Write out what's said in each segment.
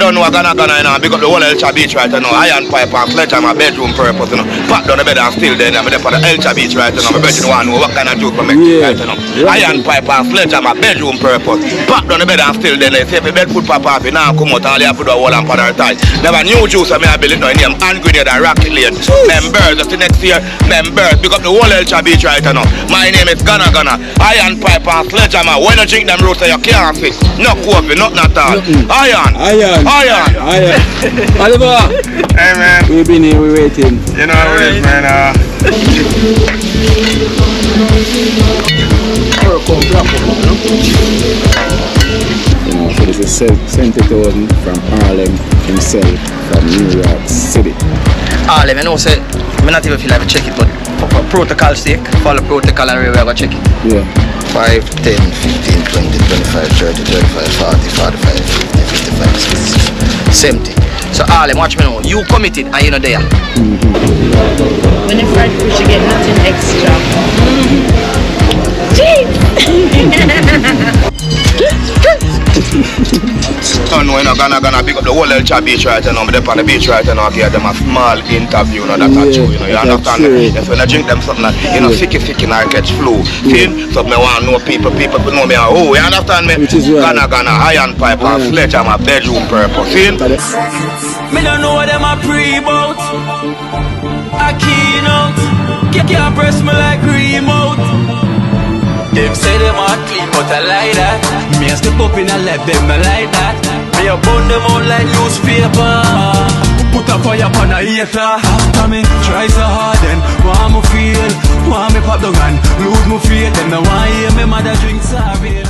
don't know, gonna, you know, big up the whole HellShire beach right now. Iron pipe and sledge on my bedroom purpose, you know. Pack down the bed and still there, I'm there for the HellShire beach right now. My bedroom one know what kind of joke I make right now. Iron pipe and sledge on my bedroom purpose. Pack down the bed and still there, say if the bed foot pop off, now come out, all you have to do a wall and put her tight. Never new juice, I mean, I build it now, in them hand grenade and rocket lane. Members, just the next year, members, pick up the whole HellShire beach right now. My name is Ghana. Iron pipe and sledge on my, when you drink them roots, you can't fix. No coffee, nothing at all. Iron. Oliver. Hey man. We've been here, we're waiting. You know how it is, man. So this is Sentitown from Harlem himself, from New York City. Harlem, I know, say, I not even feel like I check it, but for protocol sake, follow protocol and we're going to check it. Yeah. 5, 10, 15, 20, 25, 30, 35, 40, 45, 50, 55, 60, 70. So Harlem, watch me now. You committed and you're not there. When you fried fish, you get nothing extra. Son, we're not gonna pick up the whole HellShire beach right now. I'm there on the beach right now. Give them a small interview, you know, that's true. You know, you understand me? If when I drink them something like, you know, sicky, I catch flu. See? So me want to know people know me. Oh, you understand me? Gonna iron pipe and sledge on my bedroom purpose. See? Me don't know what them a pre-bout. A Kino. Can't press me like remote. Them say them a clean, but I like that. Me a step up in a left, them I like that. Me a burn them out like newspaper. Put a fire upon a hater. After me try so hard, then want me feel, want me pop down and lose me feel. Then me want hear me mother drink sorry.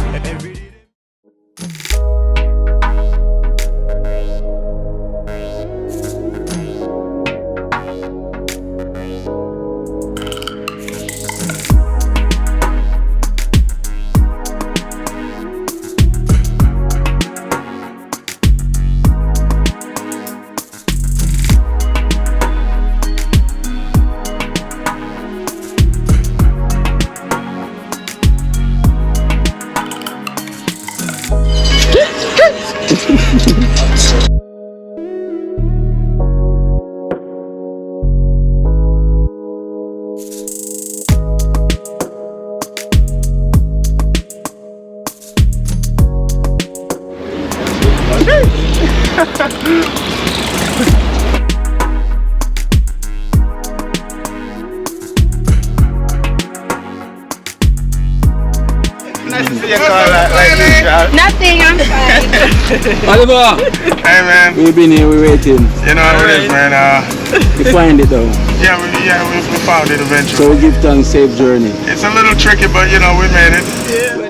Nice to see you, Carla. Nothing, I'm fine. Oliver. Hey man. We've been here, we're waiting. You know how it is, man. You find it though. Yeah, we found it eventually. So we give thanks, safe journey. It's a little tricky, but you know, we made it. Yeah.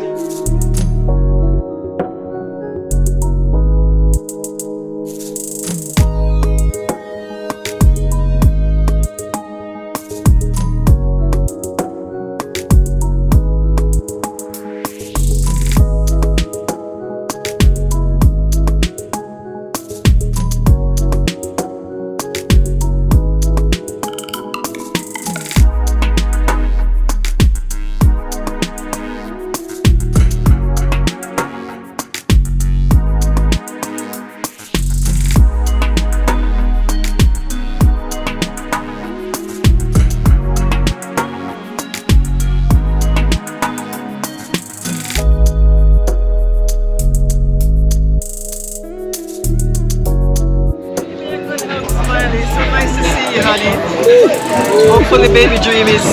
Hopefully baby dream is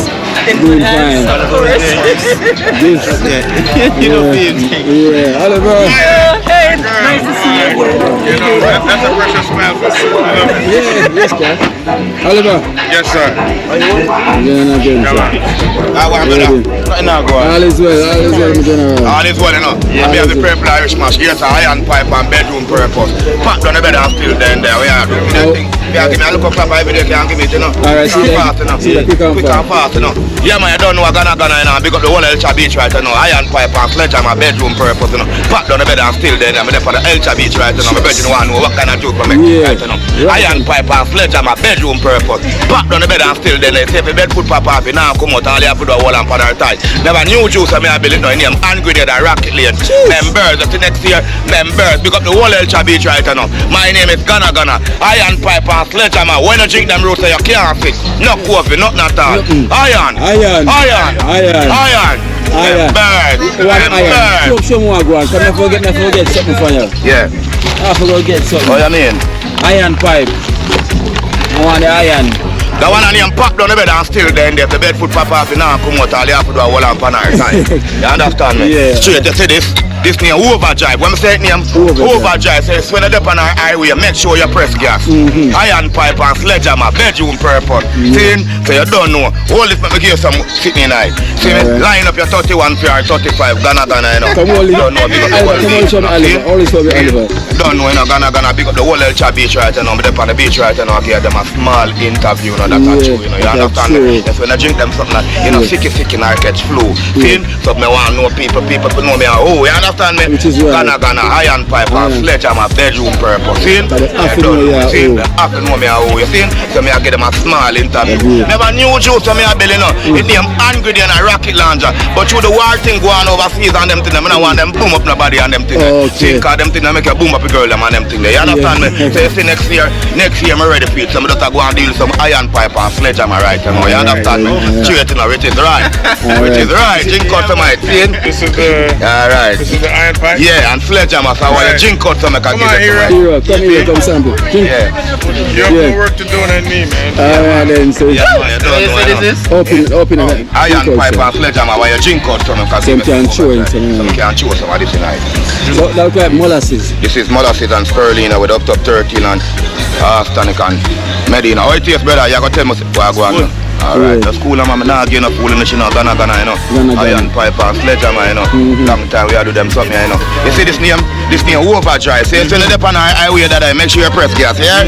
in Doing good hands, fine. of course. You know, yeah, Oliver. Hey, nice to see you. You know, that's a precious smile for you. Yeah, yes, sir. Oliver. Yes, sir. Yeah, again, sir. All is well, my general. All is well, you know. Yeah, we have the purple Irish mash. Here's a iron pipe and bedroom purpose. Pack down the bed and still then there. We are doing that thing. We are giving a look up every day, can't give it, you know. Alright, see that. Quick and fast, you know. Yeah, man, you don't know Ghana, you know. Big up the whole HellShire beach right now. Iron pipe and sledge on my bedroom purpose, you know. Pack down the bed and still then I'm there for the HellShire beach right now. My bedroom one know what kind of joke I make right now. Iron pipe and sledge on my bedroom purpose. Pack down the bed and still then say if the bed foot pop off, now come out, all you have to do a wall and put her tight. Never new juice I build it now in them hand grenade and rocket lane. Members of the next year, members, pick up the whole HellShire beach right right now. My name is Ghana. Iron pipe and sledgehammer. When you drink them roots, you can't fix. No coffee, nothing at all. Iron. Bird. Show me what go on. Come here, forget something for you. Yeah. I forgot get something. What you mean? Iron pipe. I want the iron. The one on him pop down the bed and still then if the bed foot pop off, you now come out all you have to do a whole and pan our time. You understand me? Yeah. Straight, you see this name overdrive. When I say it name overdrive, says when you up on our highway, make sure you press gas. Iron pipe and sledgehammer, bedroom purpose. See? So you don't know. Hold this, let me give you some sitting night. See me? Line up your 31 for your 35, Ghana, you know. Come on, don't know, big up the whole beach. Don't know, you know, Ghana, big up the whole HellShire beach right now. I'm on the beach right now, I give them a small interview, you know, that's true, you know. You understand me? If when I drink them something like, you know, sicky and I catch flu. See? So me want to know people know me, oh, you understand me? Ghana, iron pipe and sledgehammer, bedroom purpose. See? The half know me, oh, you see? So me I get them a small interview. Never knew juice, so me I belly, no. It name angry and a rocket launcher. But through the war thing going overseas and them thing, I don't want them boom up nobody and them thing. See, cause them thing, I make a boom up a girl them and them thing. You understand me? So you see next year, I'm ready for it. So I just go and deal with some iron pipe and sledgehammer right now. You understand me? Straight in which is right. Which is right. Drink out some of it. See? This is the alright. This is the iron pipe? Yeah, and sledgehammer. So while you drink out some, I can give it to you. Come here, come sample. Yeah. You have more work to do than me, man. Alright then, so you don't know. Open it. Iron pipe and sledgehammer while you drink out some, I can give it to some can chew some of this tonight. So that's like molasses. This is molasses and spirulina with up to 13 and arsenic and medina. How it tastes, brother? You got to tell me what I go on. Alright, the school I'm not getting a fool in the shit, Ghana, you know. Iron pipe and sledgehammer, you know. Long time we have to do them something, you know. You see this name overdrive. So when you dip on the highway that I make sure you press gas, yeah?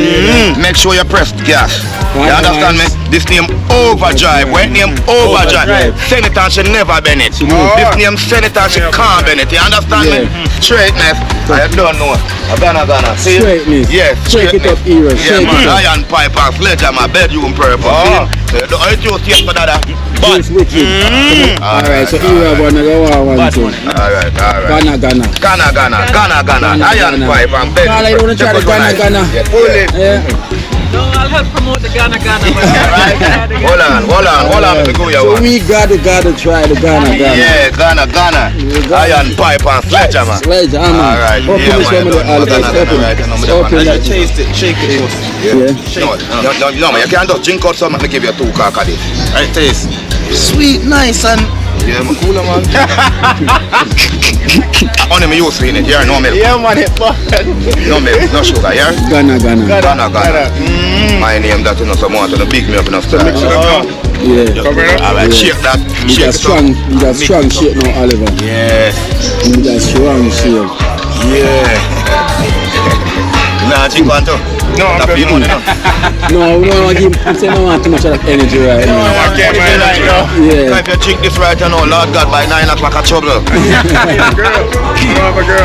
Make sure you press gas. You understand me? This name overdrive. When name overdrive, Senator should never Bennett. This name Senator should can't Bennett. You understand me? Straightness. I don't know. Ghana. See? Straightness. Yes. Shake it up, era. Yeah, man. Iron pipe and sledgehammer, bedroom purpose. So you don't taste for that. But alright, so you have one too. Alright. Ghana. Iron pipe and bedroom. CARLA, you wanna try the Ghana? Yeah. No, I'll help promote the Ghana. Alright. Hold on. Let me go your So one. we gotta try the Ghana. Yeah, Ghana. Iron pipe and sledgehammer. Alright. Open the show me the olive. Open that. Shake it. Yeah. No, man. You can't just drink out some. Let me give you 2 cock of this. Right, taste. Sweet, nice, and yeah, man. Cooler, man. Only me use in it. Yeah, no milk. Yeah, man. No milk, no sugar. Yeah. Ghana. My name that you know someone to big me up in a style. Yeah. Alright, shake that. Shake it up. You got strong shake now, Oliver. Yeah. You got strong shake. Yeah. Nah, drink one too. No, I'm good. No, we don't want to give him want too much of that energy right now. I can't man right now. Yeah. If you drink this right now, Lord God, by 9 o'clock a trouble. Girl. You don't have a girl.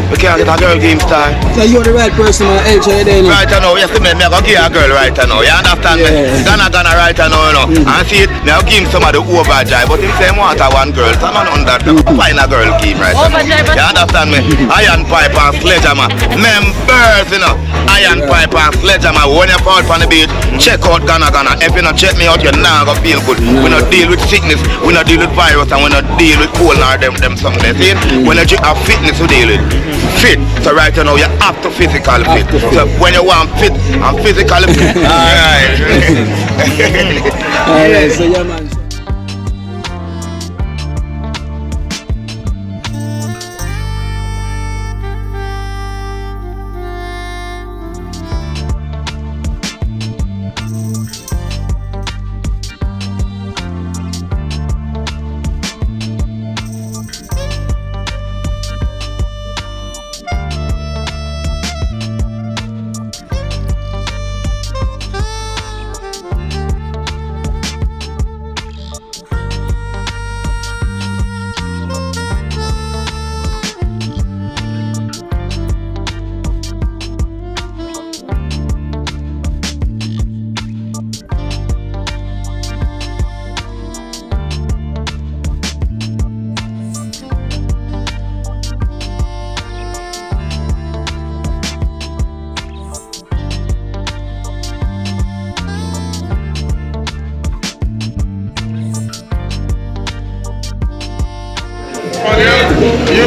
We can't get a girl game star. So you're the right person on HellShire then. Right now, yes, me go give a girl right now. You understand me? Ghana right now, you know. And see it, now give him some of the overdrive, but him say want a one girl. Some man on that, find a girl game right now. You understand me? Iron pipe and sledgehammer. Members, you know. Iron pipe and sledgehammer. When you fall on the beach, check out Ghana. If you not check me out, you're not gonna feel good. We not deal with sickness, we not deal with virus, and we not deal with cold or them something. See? When you drink a fitness, we deal with fit. So right now you have to physical fit. So when you want fit and physical fit. Alright. Alright, so yeah man.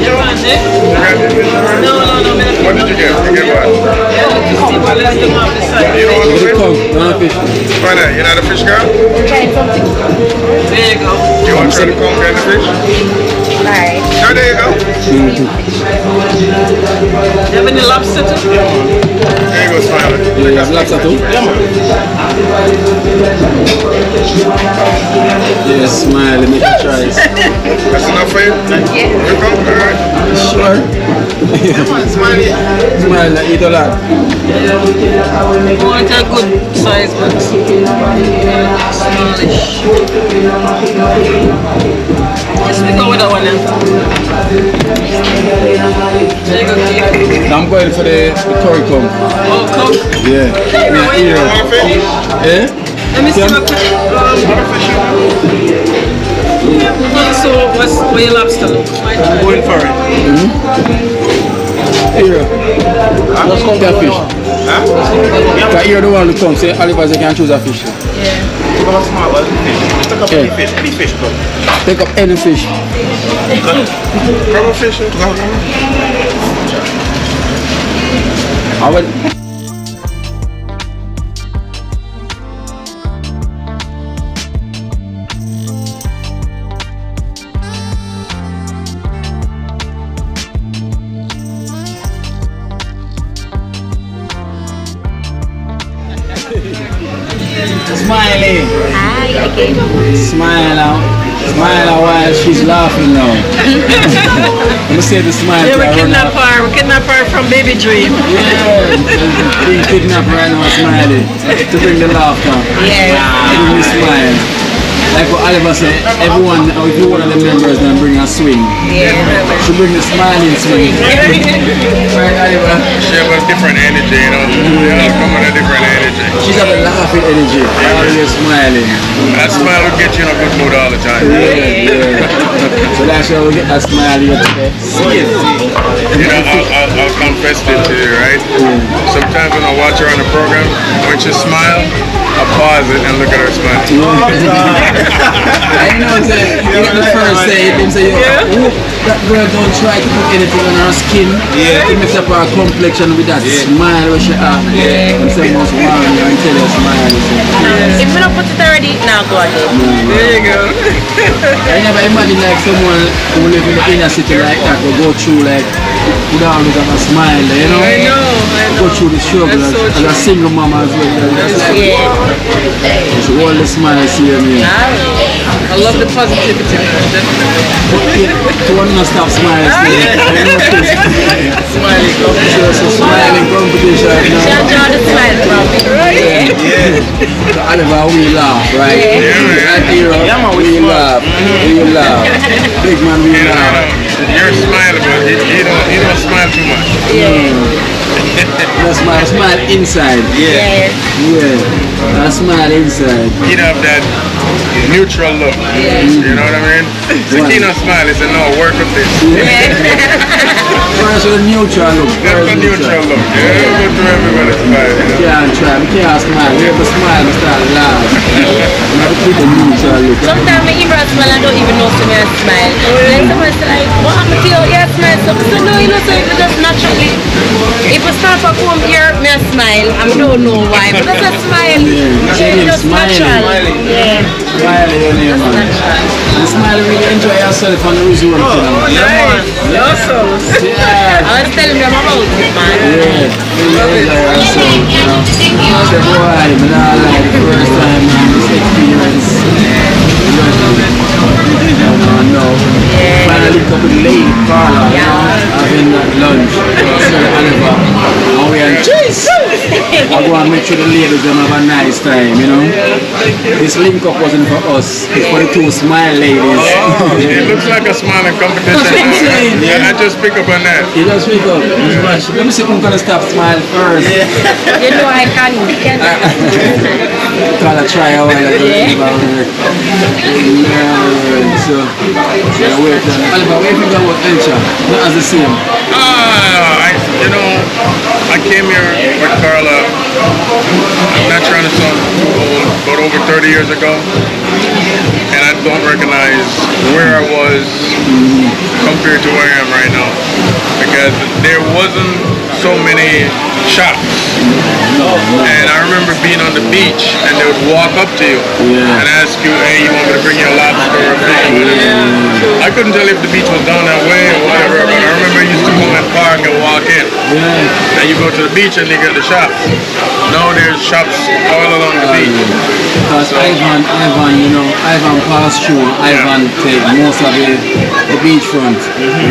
too? You got this fish already? No. What did you get? You get what? You don't want no fish? No fish. Why not? You're not a fish girl? Try something. There you go. You want to try to come get the fish? Alright. No, there you go. You have any lobster too? There you go, Smiley. Yeah, it's lobster too? Yeah, Smiley, make a choice. That's enough for you? Yeah. You come? Alright. Sure. Come on, Smiley. Smiley, eat a lot. I want a good size but smallish. Yes, we go with that one then. There you go, Keith. I'm going for the curry comb. Oh, come. Yeah. Yeah, You here. want a fish? Eh? Let me see what so what's where your lobster look? I'm going for it. Here. Just count that fish. Huh? You're the one who comes. Say, Oliver, you can choose a fish. Take up a small one, fish. Take up any fish. Any fish, bro. Take up any fish. Grab a fish. I will. Smiley. Hi again. Smile now. Smile while she's laughing now. Let me say the smile. Yeah, we kidnap her from Baby Dream. Yeah. Being kidnapped right now, Smiley. To bring the laughter. Yeah. Bring the smile. Like what Oliver said, everyone, if you one of the members, then bring a swing. Yeah. She bring the smiling swing. Right, Oliver? She have a different energy, you know. They all come with a different energy. She's got a laughing energy. Always smiling. That smile will get you in a good mood all the time. Yeah. So that's why we get that smile here today. See it. You know, I'll confess it to you, right? Sometimes when I watch her on the program, when she smile, I pause it and look at her smile. I know that you know the first day, them say, oh, that girl don't try to put anything on her skin. Yeah. To mix up her complexion with that smile where she have. Yeah. And say most warm and tell her smile. If we don't put it already, now go ahead. There you go. I never imagine like someone who live in the inner city like that will go through like would always have a smile, you know? I know. Go through the struggle as a single mama as well. That's like, it's all the smiles here, man. I love the positivity, definitely. To want to stop smiling. Smiling competition. So smiling competition now. Shout out the smile from me. So Oliver, we laugh, right? Right here, we laugh. We laugh. Big man, we laugh. You're smiling, but you don't smile too much. No smile inside. Yeah. Yeah. Smile inside. You have that neutral look. You know what I mean? The Kino smile is a no, work with this. First a neutral look. That's a neutral look. Yeah, go to everybody's smile. You know? We can't try, we can't smile. We have to smile, we start laughing. We have to keep a neutral look. Sometimes I even smile, I don't even know to me I smile. Then someone say like, what happened to you? Yeah, smile. So I say, no, you know, so if it just naturally, if I start to come here, me I smile. I don't know why, but that's a smile. Yeah, just natural. Yeah. Smile, your name, man. And smile, really enjoy yourself on the resort. Yeah. Also. Yeah. I was telling them about it, man. Yeah. Really enjoy yourself, you know. I said, boy, but I like the first time, man, this experience. No. Finally linked up with late CARLA, having lunch. So Oliver, and we are cheese. I go and make sure the ladies them have a nice time, you know. This link up wasn't for us, it's for the two smile ladies. It looks like a smiling competition. Yeah, I just pick up on that. You just pick up. Let me see if I'm gonna stop smile first. You know I can. CARLA try a while ago. So, wait. Oliver, what do you think about Elcha? Not as the same. You know, I came here with Carla, I'm not trying to sound too old, but over 30 years ago. And I don't recognize where I was compared to where I am right now. Because there wasn't so many shops. And I remember being on the beach and they would walk up to you and ask you, hey, you want me to bring you a lobster or a fish or whatever. I couldn't tell if the beach was down that way or whatever, but I remember I used to go and park and walk in. And you go to the beach and you get the shops. Now there's shops all along the beach. Because Ivan, Ivan passed through, Ivan take most of the beachfront.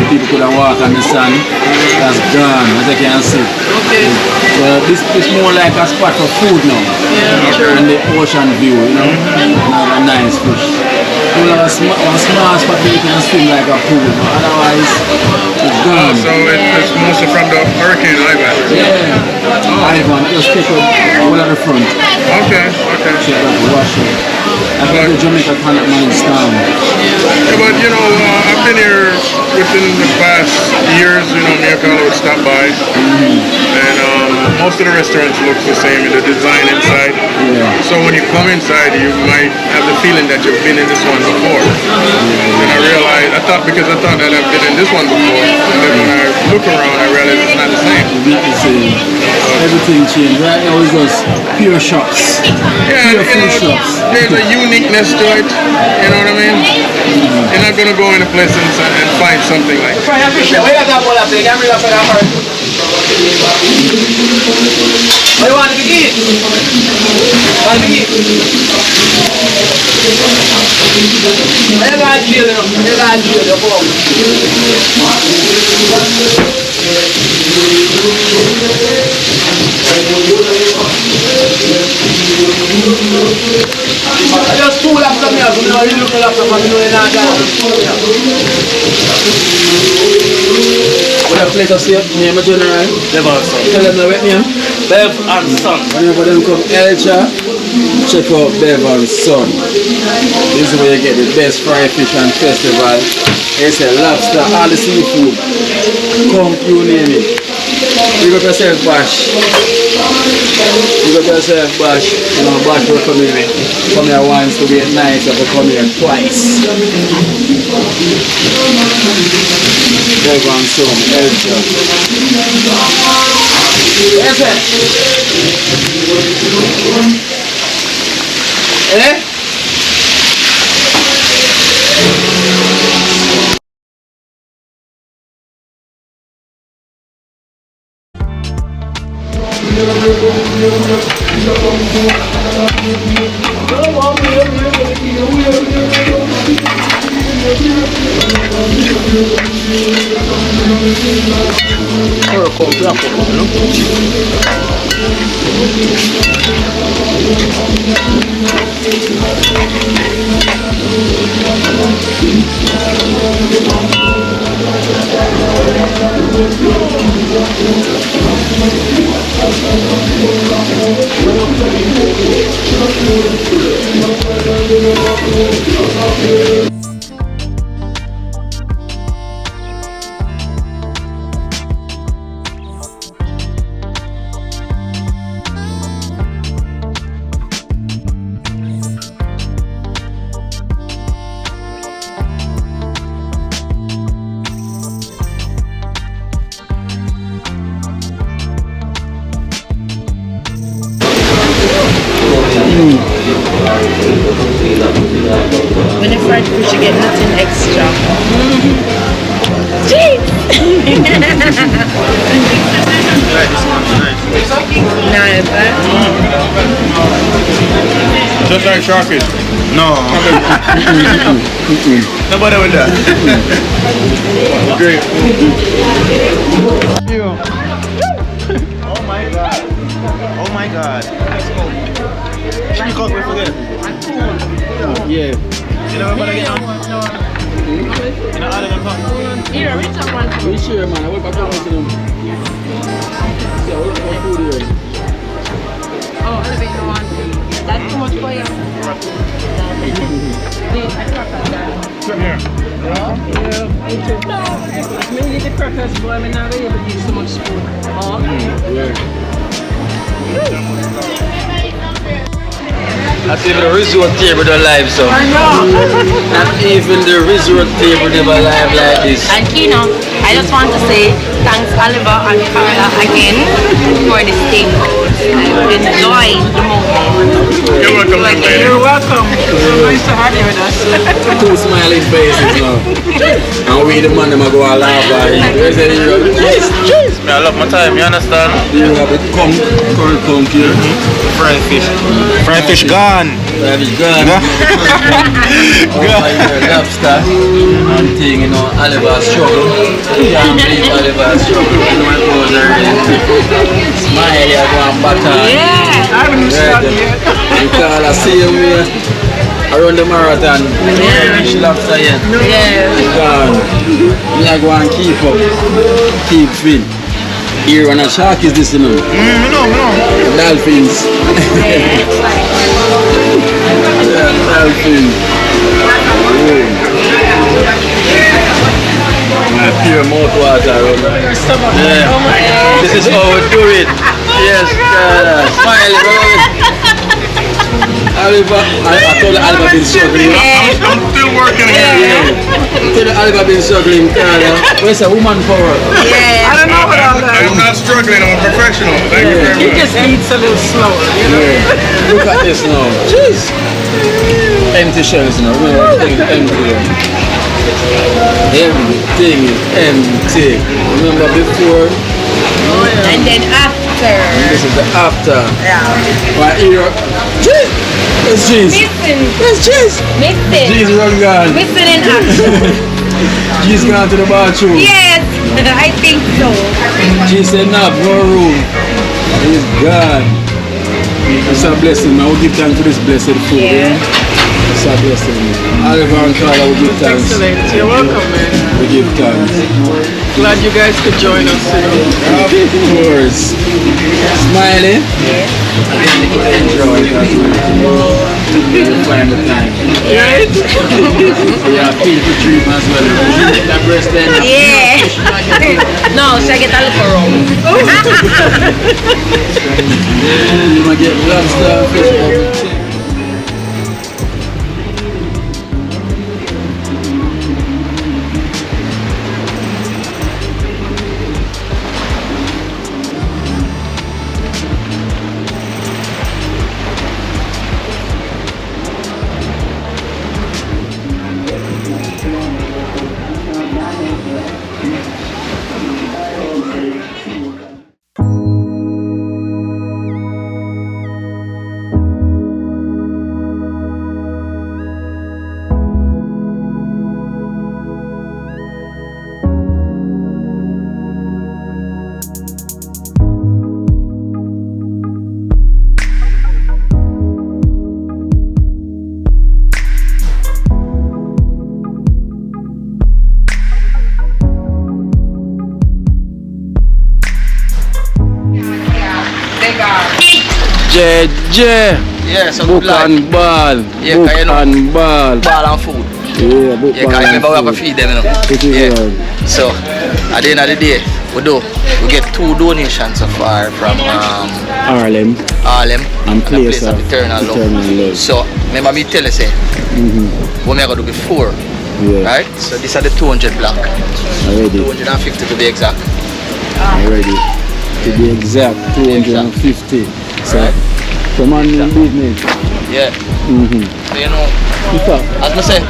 People could have walked on the sand. That's gone, as I can see. So this is more like a spot for food now. And the ocean view, a nice fish. You have a small spot where you can swim like a pool, but otherwise it's gone. So it's mostly from the Hurricane Ivan? Ivan, just take one at the front. Okay. Check out the washer. I think the Jamaica cannot manage down. Yeah, but I've been here within the past years, me and Carla would stop by. And most of the restaurants look the same in the design inside. So when you come inside, you might have the feeling that you've been in this one before. And I realized, I thought that I've been in this one before. And then when I look around, I realize it's not the same. It's not the same. Everything changed. Right now it's just pure shops. Pure food shops. There's a uniqueness to it. You know what I mean? You're not gonna go in a place and find something like that. What do you want to begin? I just pull up some here, so now you look up some and you know you're not down. What a place to see name of General? Bev and Son. Tell them the wet name? Bev and Son. Whenever them come HellShire, check out Bev and Son. This is where you get the best fried fish and festival. It's a lobster, all the seafood. Come, you name it. Big up yourself, Bash. Big up yourself, Bash. Bash will come here. Come here once to be nice, but come here twice. Bev and Son, HellShire. Yes, sir. Eh? When you fried fish, you get nothing extra. Cheese! Nice, right? Just like sharkies. No. Nobody with that. Great. Oh my god. Oh my god. She called me forget. Yeah. You know what I You know how to Here, we talk one for We sure, man. I went back down to them. Yeah, I went back food here. Oh, I don't want that's too much for you. Come here. Maybe the crackers, boy, I'm not able to eat so much food. Oh, okay. Yeah. Not even the resort table don't live, so. Not even the resort table never live like this. And Kino, I just want to say thanks Oliver and Carla again for the stakeout. I've enjoyed the moment. You're welcome, lady. You're welcome. So nice to have you with us. Two smiling faces now. And we the man them a go a laugh at you. Where's the hero? Cheese! I love my time, you understand? You have the curry conch here. Fried fish. Fried fish gone. That is gone. Lobster and thing, you know, Oliver's struggle. Can't believe Oliver's struggle. You know, it goes already. Smiley, I go and butter. I haven't started yet. You call a same way around the marathon. Fish lobster yet. Gone. Me I go and keep up. Keep fit. Here when a shark is this, you know. No. Dolphins. Dolphins. My pure mouth water. Yeah. This is how we do it. Yes, Smiley. Oliver, I told Oliver been struggling. I'm still working here. I told Oliver been struggling. Where's a woman power? I don't know what all that. I'm not struggling, I'm a professional. Thank you very He much. just eats a little slower, you know? Look at this now. Jeez. Empty shells now. Remember, everything is empty. Everything is empty. Remember before? And then after. This is the after. Yeah. Right here. Cheese! It's cheese. Missing. It's cheese. Missing. Cheese run gone. Missing in action. Cheese gone to the bathroom. Yes, I think so. Cheese said no room. He's gone. It's a blessing. I will give thanks for this blessed food. Yeah. It's a blessing. Oliver and Carla will give thanks. Excellent. You're welcome, man. We give thanks. Glad you guys could join us. Of course. Smiley. Enjoy. You'll find the time. Right? Yeah, feel the dream as well. You get that breast then. Yeah. No, should I get a little roll? You might get lobster, fish, everything. Yeah, so Book good life. and ball. Yeah, Book you know. and ball. Ball and food. Yeah, book Yeah, ball cause remember we have and to feed them, you know. It is Yeah. right. So at the end of the day, we get 2 donations so far from Harlem Harlem and Place of Eternal Love. So remember me tell you say, what me I gonna do before, Yeah. right? So these are the 200 block, Already. 250 to be exact. Already. To be exact, 250. So, come on, business. Yeah. So you know, What's up? as I say.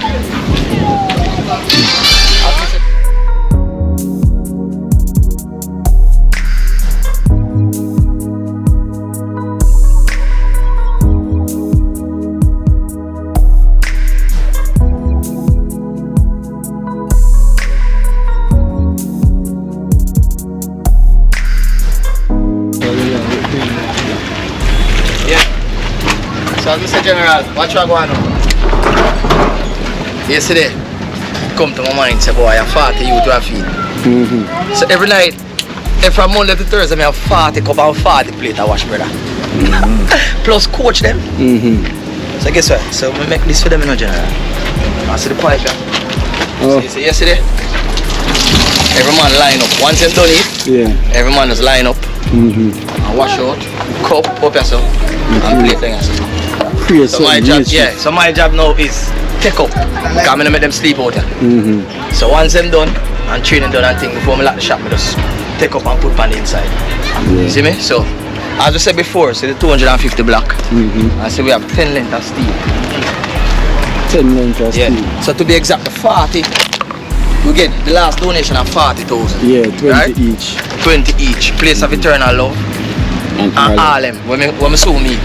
So Mr. General, what you going on? Yesterday, come to my mind, say boy, I have 40 youth to feed. So every night, from Monday to Thursday, I have 40 cup and 40 plate I wash, brother. Plus coach them. So guess what? So we make this for them in General. I see the pipe here. Oh. So yesterday, every man line up. Once they've done it, Yeah. every man just line up and wash out, cup up yourself, and plate like yourself. create So my job, so my job now is take up. Because I'm gonna make them sleep out here. So once them done and training done and thing, before I lock the shop, I just take up and put on the inside. You see me? So as I said before, so the 250 block. I say we have 10 length of steel. 10 length of steel. So to be exact, 40. We get the last donation of 40,000. Yeah, 20 right? each. 20 each. Place of eternal love. And Harlem. When we soon meet.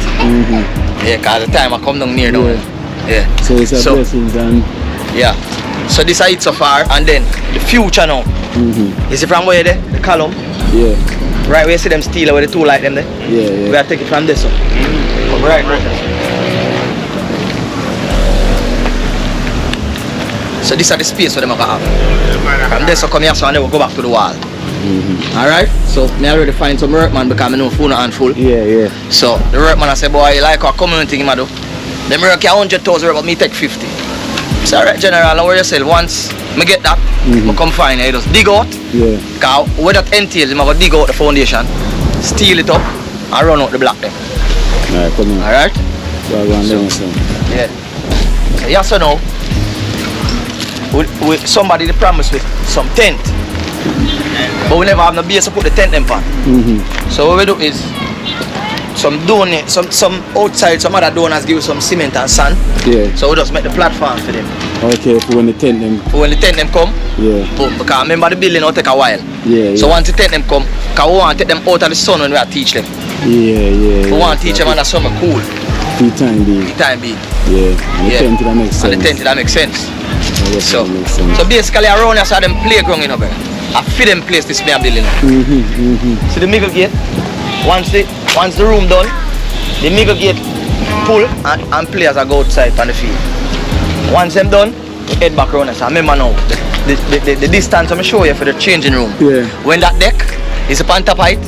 Yeah, because the time I come down near down. Yeah. So it's a blessing and yeah. So this is it so far, and then the future now. You see from where there? The column? Yeah. Right where you see them steel where the two light them there? Yeah, yeah. We are taking it from this one. Come right there. So this is the space where them are going to have. From this one come here so and then we'll go back to the wall. Alright? So I already find some workman because I know phone and full. Yeah, yeah. So the workman I say, boy, you like our community thing, do? Them work 100,000 but me take 50. So alright, general, now where you sell once I get that, I come find it, just dig out. Yeah. Because what that entails, I'm going to dig out the foundation, steal it up, and run out the block them. Alright, come on. Alright? Yeah. So yes or no? With somebody they promise with some tent. But we never have no base to put the tent them on. So what we do is some outside, some other donors give some cement and sand. Yeah. So we just make the platform for them. Okay, for when the tent them. For when the tent them come, yeah. Boom, because remember the building will take a while. Yeah, so once the tent them come, because we want to take them out of the sun when we are teach them. Yeah. We want to teach them under summer cool. For the time being. Yeah. And the tent that makes sense. And the tent that makes sense. So basically around here so them playground in over. I feed them place this me building. See the middle gate? Once the room done, the middle gate pull and players are go outside on the field. Once them done, we head back around here. So remember now, the distance I'm show you for the changing room. Yeah. When that deck is up on top height,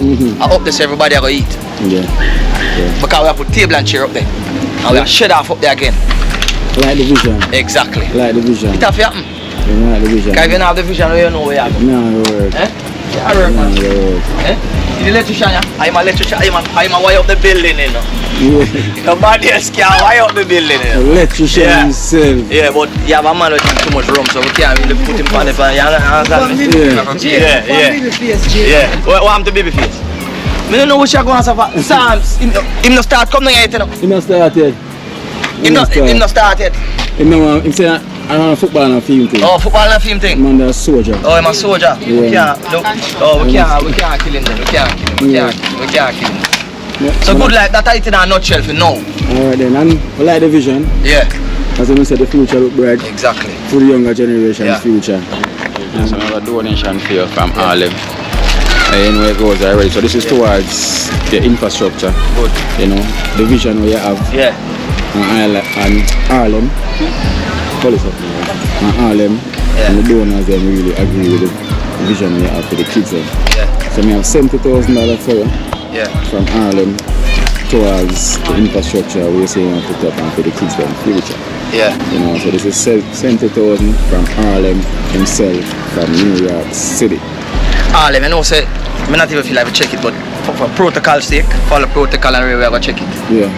I up there so everybody I go eat. Yeah. Because we have put table and chair up there. And we have shed off up there again. Like the vision. Exactly. Like the vision. It have to happen. Yeah, like the vision. Because if you don't have the vision, you know where you have. No, it works. Yeah, work, man. The electrician, I'm an electrician, I'm a wire up the building, you know. Yeah. Nobody else can wire up the building, you know. Electrician himself. Yeah, but you have a man with too much room, so we can't really put him on the fan. You understand me? Yeah. What happened to Babyface? I don't know what you're going to say. Sam, him not start coming yet, you know. Him not start yet. Him not start yet. Him say I want a football and a film thing. Oh, football and a film thing? Man, they're a soldier. Oh, I'm a soldier. Yeah. We can't kill him then. We can't kill him. Yeah. So good like that I in a nutshell for now. Alright then, and we like the vision. Yeah. As I said, the future look bright. Exactly. For the younger generation's future. There's another donation for you from Harlem. You know it goes already. So this is towards the infrastructure. Good. You know, the vision we have. Yeah. And Harlem. Police up and Harlem. Yeah. And the donors them really agree with the vision we have for the kids then. Yeah. So we have $70,000 for you. Yeah. From Harlem towards the infrastructure we say we want to put up and for the kids then future. Yeah. You know, so this is 70,000 from Harlem himself from New York City. Harlem, you know, say, I not even feel like we check it, but for protocol sake, follow protocol and we are going to check it. Yeah.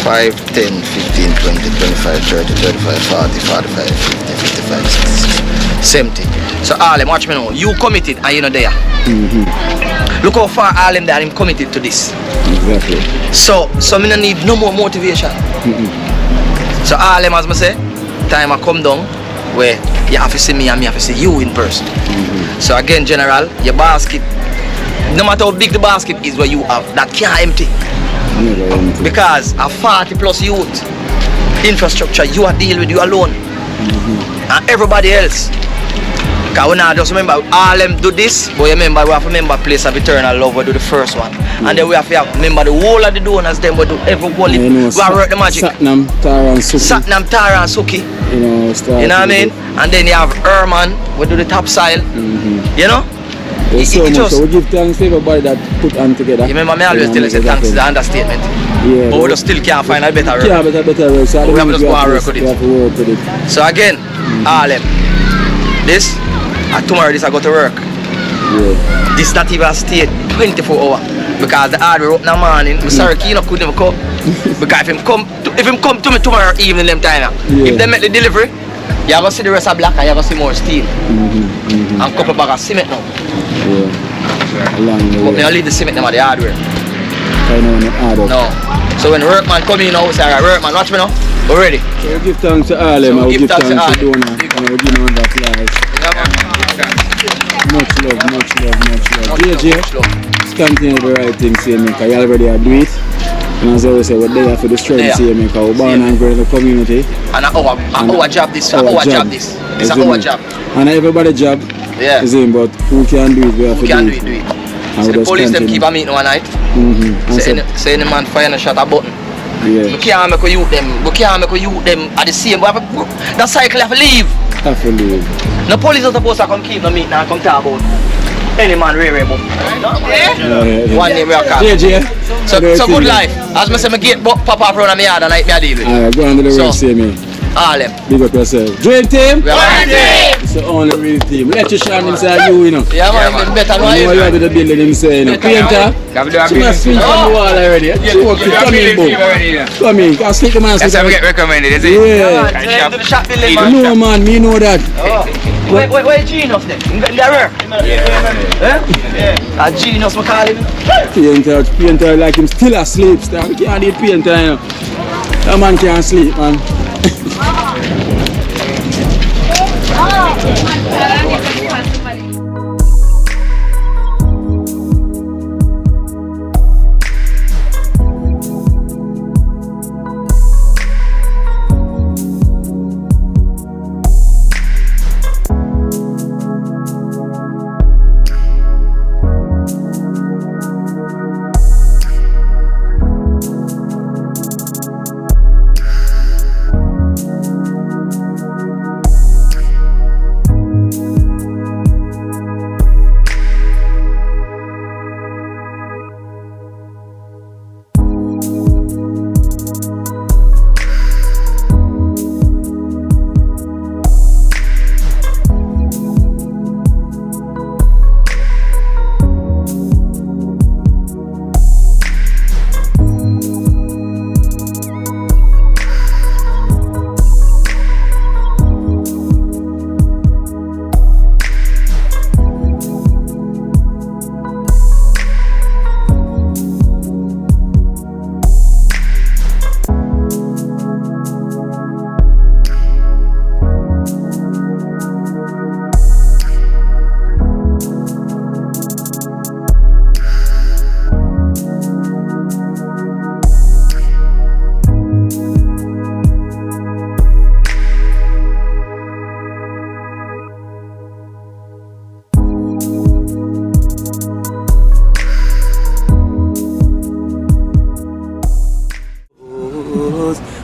5, 10, 15, 20, 25, 30, 35, 40, 45, 50, 55, 60, 70. So Harlem, watch me now. You committed and you're not there. Look how far Harlem there, I'm committed to this. Exactly. So me don't need no more motivation. So Harlem, as I say, time I come down where you have to see me and me have to see you in person. So again, general, your basket, no matter how big the basket is where you have, that can't empty. Never empty. Because a 40 plus youth infrastructure you are dealing with you alone. And everybody else. Because we not just remember Harlem do this, but you remember we have to remember Place of Eternal Love, we do the first one. And then we have to remember the whole of the donors, then we do every whole we work the magic. SATNAM, Tara and Suki. SATNAM, Tara and Suki. You know what I mean? And then you have Herman, we do the topsoil. You know? There's so much, so we give thanks to everybody that put on together. You remember me always tell you say thanks is the understatement. Yeah, but we just still can't find a better work. Yeah, better work. So we have to just go and work with it. We have to work with it. So again, Harlem, this, and tomorrow this I go to work. Yeah. This not even stay 24 hours. Because the hard work in the morning, I'm sorry, Kino couldn't even come. Because if him come to me tomorrow evening them time, if they make the delivery, you're gonna see the rest of black and you're gonna see more steel. And a couple bag of cement now. But me I leave the cement them at the hardware. No. So when the workman come in now, say, alright, workman, watch me now. We're ready. So we give thanks to all them, we give thanks to Donna, and we give them that applause. Much love. JJ, just continue the right thing, see me, because you already do it. And as I always say, we're there for the strength, see me, because we're born and grown in the community. And our job this, It's our job. And everybody's job is in, but who can do it, we have to do it. So the police them keep a meeting one night. Say any man fire and shot a button. We can't make a youth them at the same. That cycle have to leave. The police are supposed to come keep the meeting and come talk about any man really but one name we are called. So good life. As I say, I get pop up around my yard and I deal with it. Alright, go on to the rest, see me. All them. Big up yourself. Dream team? One team! It's the only real team. Let you shine inside you, you know. Yeah, man, better know you. You know the building himself, you know. Painter, she must swing from the wall already. Come in, boom. Come in, can sleep the man. That's how we get recommended, is it? Yeah. No, man, me know that. Where Genius then? In the rear? Yeah. Genius, we call him. Painter like him still asleep. We can't need painter, you know. That man can't sleep, man.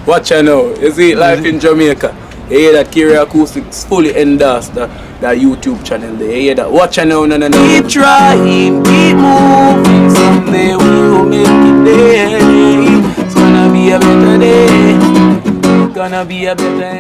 Watch out now, you see life in Jamaica. You hear that Carrier Acoustics fully endorsed that YouTube channel there. You hear that? Watch out now, no. Keep trying, keep moving. Someday we will make it there. It's gonna be a better day. Gonna be a better day.